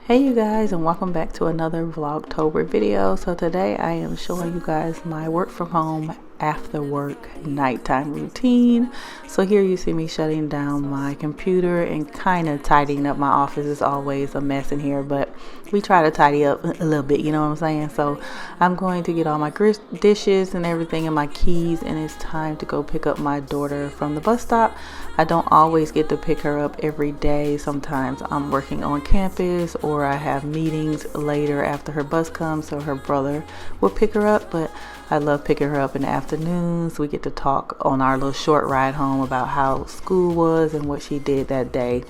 Hey you guys, and welcome back to another Vlogtober video. So today I am showing you guys my work from home after work nighttime routine. So here you see me shutting down my computer and kind of tidying up my office. It's always a mess in here, but we try to tidy up a little bit, you know what I'm saying? So I'm going to get all my dishes and everything and my keys, and it's time to go pick up my daughter from the bus stop. I don't always get to pick her up every day. Sometimes I'm working on campus or I have meetings later after her bus comes, so her brother will pick her up. But I love picking her up in the afternoons. We get to talk on our little short ride home about how school was and what she did that day.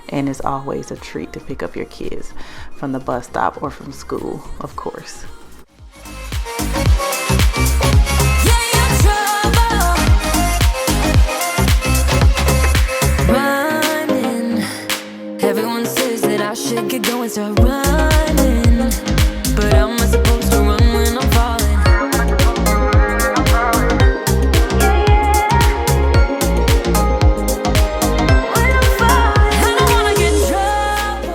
And it's always a treat to pick up your kids from the bus stop or from school, of course. Everyone says that I should get going, start running, but how am I supposed to run when I'm falling? I don't wanna get in trouble.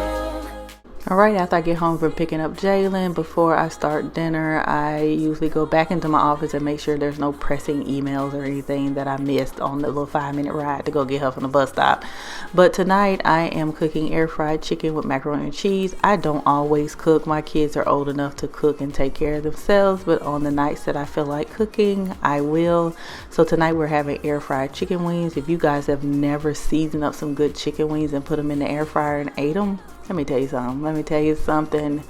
Alright, after I get home from picking up Jalen, before I start dinner, I usually go back into my office and make sure there's no pressing emails or anything that I missed on the little 5-minute ride to go get her from the bus stop. But tonight I am cooking air fried chicken with macaroni and cheese. I don't always cook. My kids are old enough to cook and take care of themselves, but on the nights that I feel like cooking, I will. So tonight we're having air fried chicken wings. If you guys have never seasoned up some good chicken wings and put them in the air fryer and ate them, let me tell you something. Let me tell you something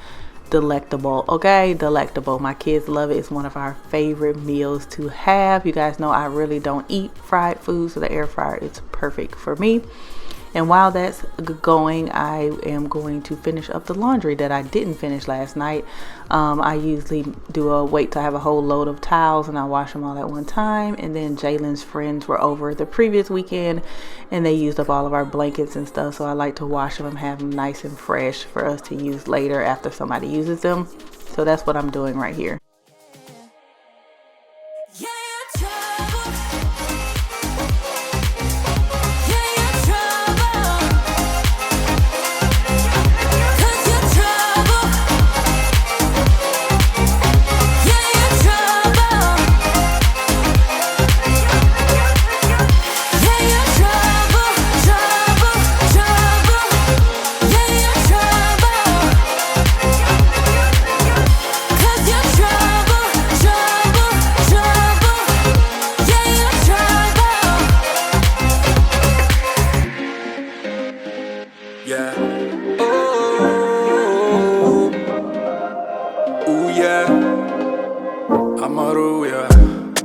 delectable. Okay, delectable. My kids love it. It's one of our favorite meals to have. You guys know I really don't eat fried food, so the air fryer is perfect for me. And while that's going, I am going to finish up the laundry that I didn't finish last night. I usually do a wait till I have a whole load of towels and I wash them all at one time. And then Jalen's friends were over the previous weekend and they used up all of our blankets and stuff. So I like to wash them and have them nice and fresh for us to use later after somebody uses them. So that's what I'm doing right here.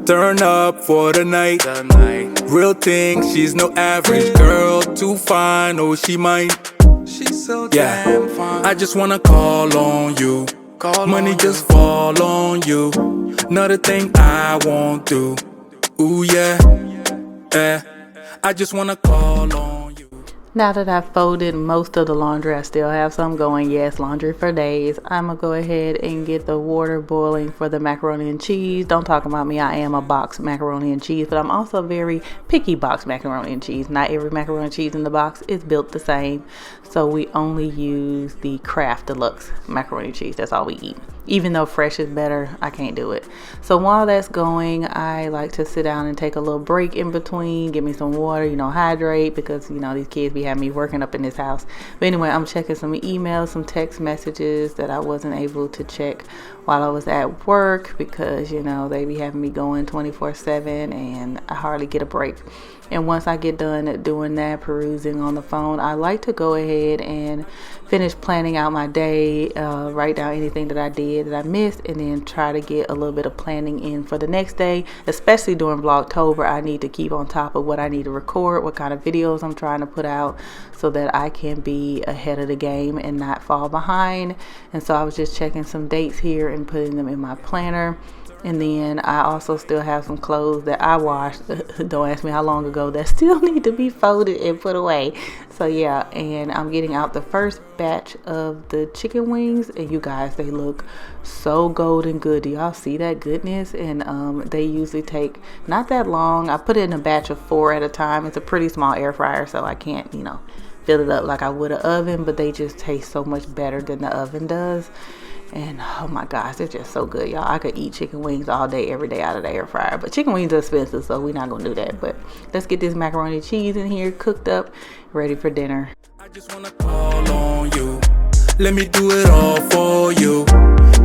Turn up for the night. Real thing, she's no average girl. Too fine, oh she mine. She's so damn fine. I just wanna call on you. Money just fall on you. Not a thing I won't do. Ooh yeah, I just wanna call on you. Now that I've folded most of the laundry, I still have some going. Yes, laundry for days. I'm going to go ahead and get the water boiling for the macaroni and cheese. Don't talk about me. I am a box macaroni and cheese, but I'm also very picky box macaroni and cheese. Not every macaroni and cheese in the box is built the same. So we only use the Kraft Deluxe macaroni and cheese. That's all we eat. Even though fresh is better, I can't do it. So while that's going, I like to sit down and take a little break in between, give me some water, you know, hydrate, because, you know, these kids be having me working up in this house. But anyway, I'm checking some emails, some text messages that I wasn't able to check while I was at work because, you know, they be having me going 24/7 and I hardly get a break. And once I get done doing that, perusing on the phone, I like to go ahead and finish planning out my day, write down anything that I did that I missed, and then try to get a little bit of planning in for the next day. Especially during Vlogtober, I need to keep on top of what I need to record, what kind of videos I'm trying to put out, so that I can be ahead of the game and not fall behind. And so I was just checking some dates here and putting them in my planner. And then I also still have some clothes that I washed, don't ask me how long ago, that still need to be folded and put away. So yeah, and I'm getting out the first batch of the chicken wings, and you guys, they look so golden good. Do y'all see that goodness? And they usually take not that long. I put it in a batch of 4 at a time. It's a pretty small air fryer, so I can't, fill it up like I would an oven, but they just taste so much better than the oven does. And oh my gosh, they're just so good, y'all. I could eat chicken wings all day, every day out of the air fryer. But chicken wings are expensive, so we're not gonna do that. But let's get this macaroni and cheese in here, cooked up, ready for dinner. I just wanna call on you. Let me do it all for you.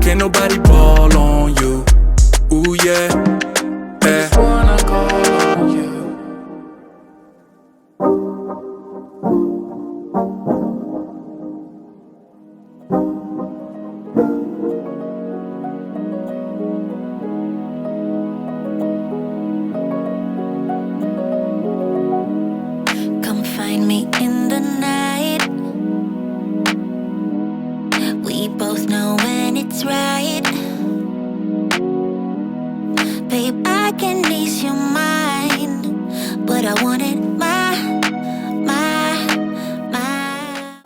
Can't nobody ball on you. Ooh yeah. I just wanna call on you.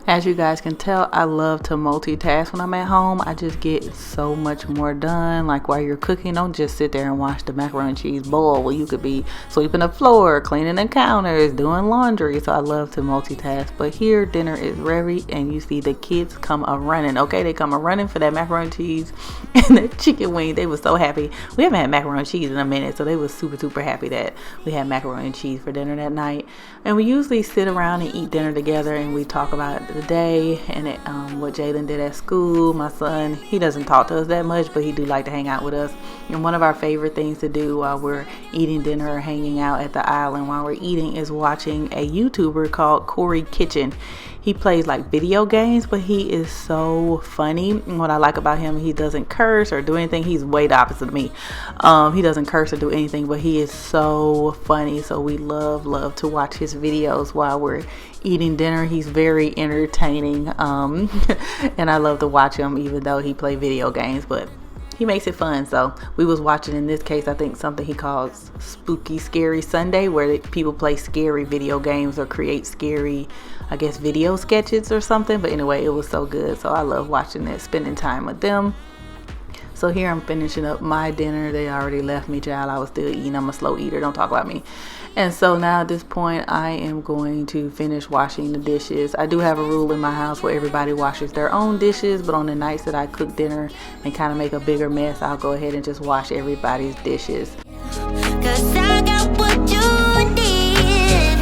As you guys can tell, I love to multitask when I'm at home. I just get so much more done. Like while you're cooking, don't just sit there and watch the macaroni and cheese boil. Well, you could be sweeping the floor, cleaning the counters, doing laundry. So I love to multitask. But here, dinner is ready, and you see the kids come a running. Okay, they come a running for that macaroni and cheese and the chicken wing. They were so happy. We haven't had macaroni and cheese in a minute, so they were super happy that we had macaroni and cheese for dinner that night. And we usually sit around and eat dinner together, and we talk about the day and what Jalen did at school. My son, he doesn't talk to us that much, but he do like to hang out with us. And one of our favorite things to do while we're eating dinner or hanging out at the island while we're eating is watching a YouTuber called Corey Kitchen. He plays like video games, but he is so funny. And what I like about him, he doesn't curse or do anything. He's way the opposite of me. He doesn't curse or do anything, but he is so funny. So we love to watch his videos while we're eating dinner. He's very entertaining. And I love to watch him even though he plays video games, but he makes it fun. So we was watching, in this case, I think something he calls Spooky Scary Sunday, where people play scary video games or create scary, I guess, video sketches or something. But anyway, it was so good. So I love watching it, spending time with them. So here I'm finishing up my dinner. They already left me, child. I was still eating. I'm a slow eater. Don't talk about me. And so now at this point, I am going to finish washing the dishes. I do have a rule in my house where everybody washes their own dishes, but on the nights that I cook dinner and kind of make a bigger mess, I'll go ahead and just wash everybody's dishes. 'Cause I got what you need.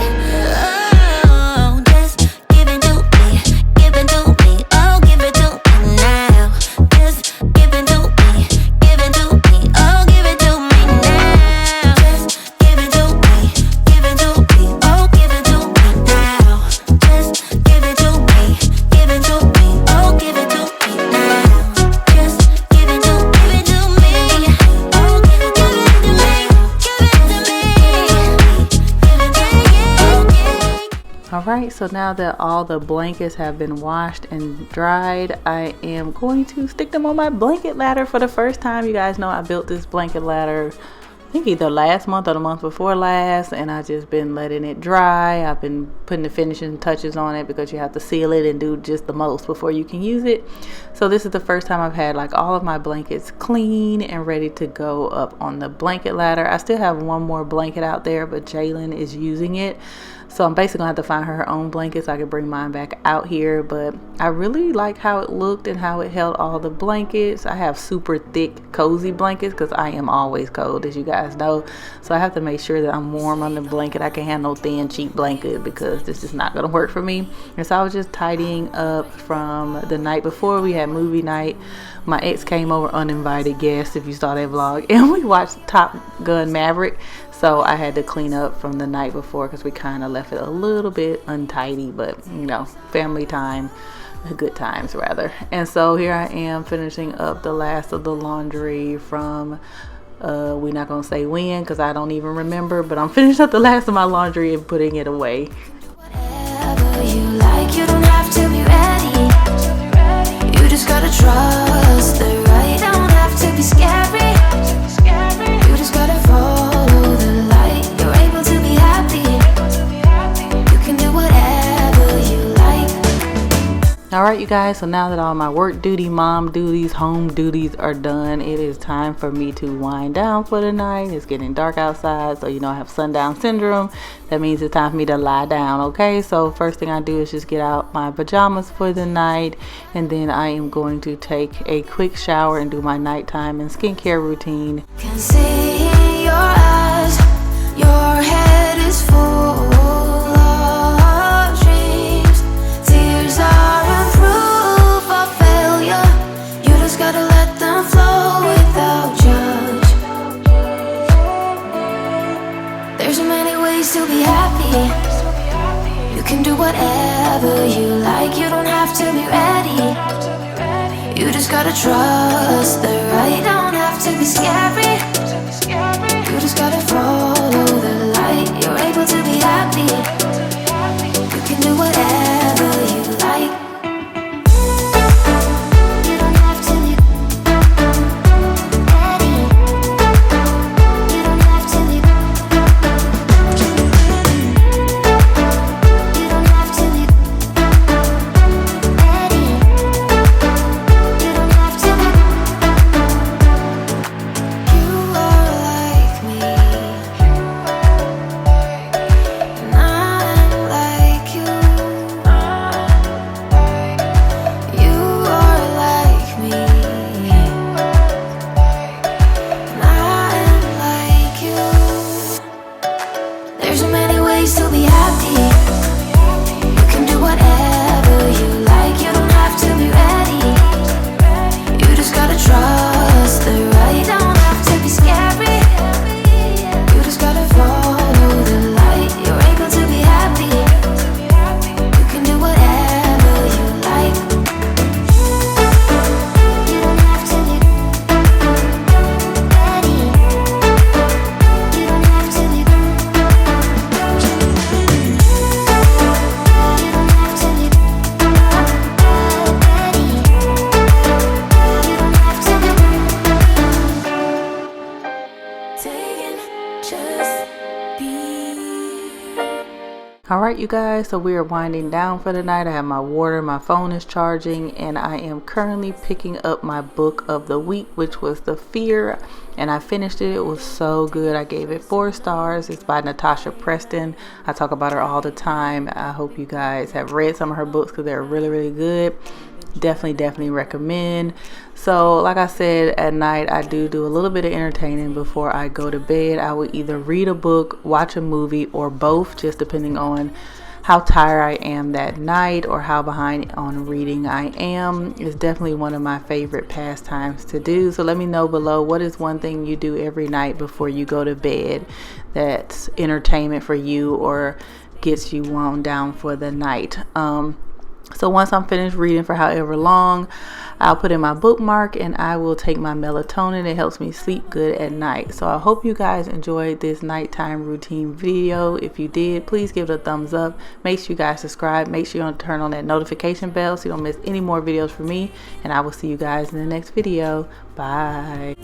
Oh, just give it to me, give it to me, oh, give it to me now. Just give it to me, give it to me, oh, give it to me now. Just give it to me, give it to me, oh, give it to me now. Just give it to me, give it to me, oh, give it to me now. Just give it to me, oh, give it to me, give it to me, Alright, so now that all the blankets have been washed and dried, I am going to stick them on my blanket ladder for the first time. You guys know I built this blanket ladder, I think either last month or the month before last, and I just been letting it dry. I've been putting the finishing touches on it because you have to seal it and do just the most before you can use it. So this is the first time I've had like all of my blankets clean and ready to go up on the blanket ladder. I still have one more blanket out there, but Jalen is using it. So I'm basically gonna have to find her own blanket so I can bring mine back out here. But I really like how it looked and how it held all the blankets. I have super thick, cozy blankets because I am always cold, as you guys know. So I have to make sure that I'm warm on the blanket. I can't have no thin, cheap blanket because this is not gonna work for me. And so I was just tidying up from the night before. We had movie night. My ex came over, uninvited guest, if you saw that vlog, and we watched Top Gun Maverick. So I had to clean up from the night before because we kind of left it a little bit untidy, but you know, family time, good times rather. And so here I am finishing up the last of the laundry from, we're not going to say when because I don't even remember, but I'm finishing up the last of my laundry and putting it away. whatever you like, you don't have to be ready. You just gotta trust the right, don't have to be scary. You just gotta follow the light, you're able to be happy. You can do whatever you like. Alright you guys, so now that all my work duty, mom duties, home duties are done, it is time for me to wind down for the night. It's getting dark outside, so you know I have sundown syndrome. That means it's time for me to lie down, okay? So first thing I do is just get out my pajamas for the night, and then I am going to take a quick shower and do my nighttime and skincare routine. Can see in your eyes, your head is full of dreams. Tears are proof of failure. You just gotta let them flow without judge. There's so many ways to be happy. You can do whatever you like. You don't have to be ready. You just gotta trust the right. Don't have to be scary. You just gotta follow the light. You're able to be happy. You can do whatever you like. You don't have to be ready. You don't have to be. You don't have to be ready. You don't have to be. You are like me, and I'm like you. You are like me, and I'm like you. There's so many ways to be happy. You can do whatever you like. You don't have to be ready. You just gotta trust the right. Don't have to be scary. You just gotta follow the light. You're able to be happy. You can do whatever you like. You don't have to be ready. You don't have to be. You don't have to be ready. You don't have to be. Taking just be. Alright you guys, so we are winding down for the night. I have my water, my phone is charging, and I am currently picking up my book of the week, which was The Fear, and I finished it. It was so good. I gave it 4 stars. It's by Natasha Preston. I talk about her all the time. I hope you guys have read some of her books because they're really, really good. Definitely recommend. So like I said, at night I do a little bit of entertaining before I go to bed. I will either read a book, watch a movie, or both, just depending on how tired I am that night or how behind on reading I am. It's definitely one of my favorite pastimes to do. So let me know below, what is one thing you do every night before you go to bed that's entertainment for you or gets you wound down for the night. So once I'm finished reading for however long, I'll put in my bookmark and I will take my melatonin. It helps me sleep good at night. So I hope you guys enjoyed this nighttime routine video. If you did, please give it a thumbs up. Make sure you guys subscribe. Make sure you turn on that notification bell so you don't miss any more videos from me. And I will see you guys in the next video. Bye.